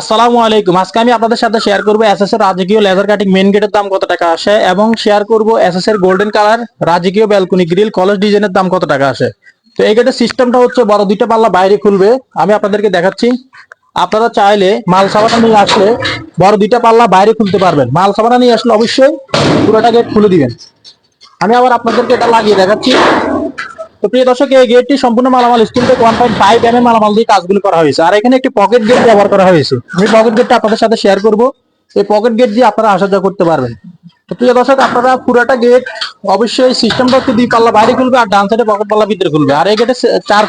আসসালামু আলাইকুম। আজকে আমি আপনাদের সাথে শেয়ার করব এসএস এর রাজকীয় লেজার কাটিং মেইন গেটের দাম কত টাকা আসে এবং শেয়ার করব এসএস এর গোল্ডেন কালার রাজকীয় ব্যালকনি গ্রিল কলস ডিজাইনের দাম কত টাকা আসে। তো এই গেটের সিস্টেমটা হচ্ছে বড় দুইটা পাল্লা বাইরে খুলবে। আমি আপনাদেরকে দেখাচ্ছি। আপনারা চাইলে মাল সাবানা নিয়ে আসলে বড় দুইটা পাল্লা বাইরে খুলতে পারবেন। মাল সাবানা নিয়ে আসলে অবশ্যই পুরোটা গেট খুলে দিবেন। আমি আবার আপনাদেরকে এটা লাগিয়ে দেখাচ্ছি। তো প্রিয় দর্শক, এই গেটটি সম্পূর্ণ মালামাল স্টিল টেক 1.5 মালামাল দিয়ে কাজগুলো করা হয়েছে। আর এখানে একটি পকেট গেট ব্যবহার করা হয়েছে। আমি পকেট গেটটা আপনাদের সাথে শেয়ার করব। এই পকেট গেট দিয়ে আপনারা আসা যাওয়া করতে পারবেন। তো প্রিয় দর্শক, আপনারা পুরোটা গেট অবশ্যই সিস্টেমটা হচ্ছে দুই পাল্লা বাইরে খুলবে আর ডান সাইডে পকেট পাল্লা ভিতরে খুলবে। আর এই গেটে 4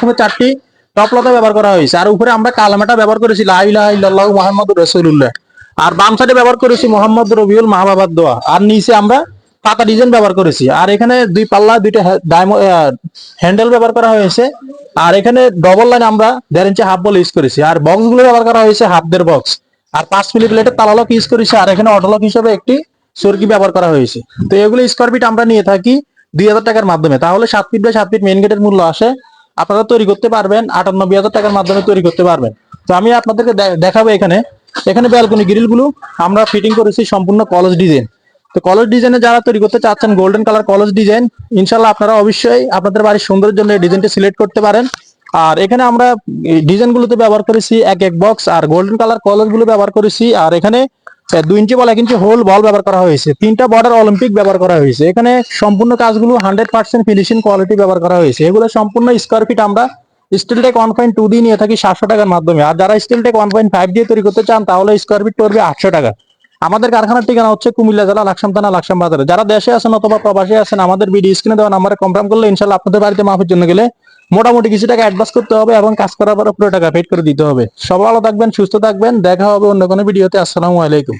টপলতা ব্যবহার করা হয়েছে। আর উপরে আমরা কালামাটা ব্যবহার করেছি লা ইলাহা ইল্লাল্লাহু মুহাম্মাদুর রাসূলুল্লাহ। আর বাম সাইডে ব্যবহার করেছি মোহাম্মদ রবিউল মাহবাবার দোয়া। আর নিচে আমরা পাতা ডিজাইন ব্যবহার করেছি। আর এখানে দুই পাল্লা দুইটা হ্যান্ডেল ব্যবহার করা হয়েছে। আর এখানে ডবল লাইন আমরা 1.5 ইঞ্চি হাফ বল ইউজ করেছি। আর বক্স গুলো ব্যবহার করা হয়েছে হাফ দের বক্স। আর 5 মিলি প্লেটের তালালক ইউজ করেছি। আর এখানে অটোলক হিসেবে একটি সরকি ব্যবহার করা হয়েছে। তো এগুলো স্কোয়ার ফিট আমরা নিয়ে থাকি 2,000 টাকার মাধ্যমে। তাহলে 7 ফিট বাই 7 ফিট মেইন গেটের মূল্য আসে আপনারা তৈরি করতে পারবেন 98,000 টাকার মাধ্যমে তৈরি করতে পারবেন। তো আমি আপনাদেরকে দেখাবো এখানে এখানে ব্যালকনি গ্রিল গুলো আমরা ফিটিং করেছি সম্পূর্ণ কলস ডিজাইন। তো কলস ডিজাইনে যারা তৈরি করতে চাচ্ছেন গোল্ডেন কালার কলস ডিজাইন, ইনশাল্লাহ আপনারা অবশ্যই আপনাদের বাড়ির সৌন্দর্যের জন্য এই ডিজাইনটি সিলেক্ট করতে পারেন। আর এখানে আমরা ডিজাইন গুলোতে ব্যবহার করেছি এক এক বক্স আর গোল্ডেন কালার কলস গুলো ব্যবহার করেছি। আর এখানে 2 ইঞ্চি বল 1 ইঞ্চি হোল বল ব্যবহার করা হয়েছে। 3টা বর্ডার অলিম্পিক ব্যবহার করা হয়েছে। এখানে সম্পূর্ণ কাজগুলো 100% ফিনিশিং কোয়ালিটি ব্যবহার করা হয়েছে। এগুলো সম্পূর্ণ স্কোয়ার ফিট আমরা স্টিল টেক 1.2 দিয়ে নিয়ে থাকি 700 টাকার মাধ্যমে। আর যারা স্টিল টেক 1.5 দিয়ে তৈরি করতে চান তাহলে স্কোয়ার ফিট পড়বে 800 টাকা। আমাদের কারখানার ঠিকানা হচ্ছে কুমিল্লা জেলা লাকসাম থানা লাকসাম বাজারে। যারা দেশে আছেন অথবা প্রবাসী আছেন আমাদের ভিডিও স্ক্রিনে দেওয়া নাম্বারে কনফার্ম করলে ইনশাআল্লাহ আপনাদের বাড়িতে মাপের জন্য গেলে মোটামুটি কিছু টাকা অ্যাডভান্স করতে হবে এবং কাজ করার পরে পুরো টাকা পেড করে দিতে হবে। সবাই ভালো থাকবেন, সুস্থ থাকবেন। দেখা হবে অন্য কোনো ভিডিওতে। আসসালামু আলাইকুম।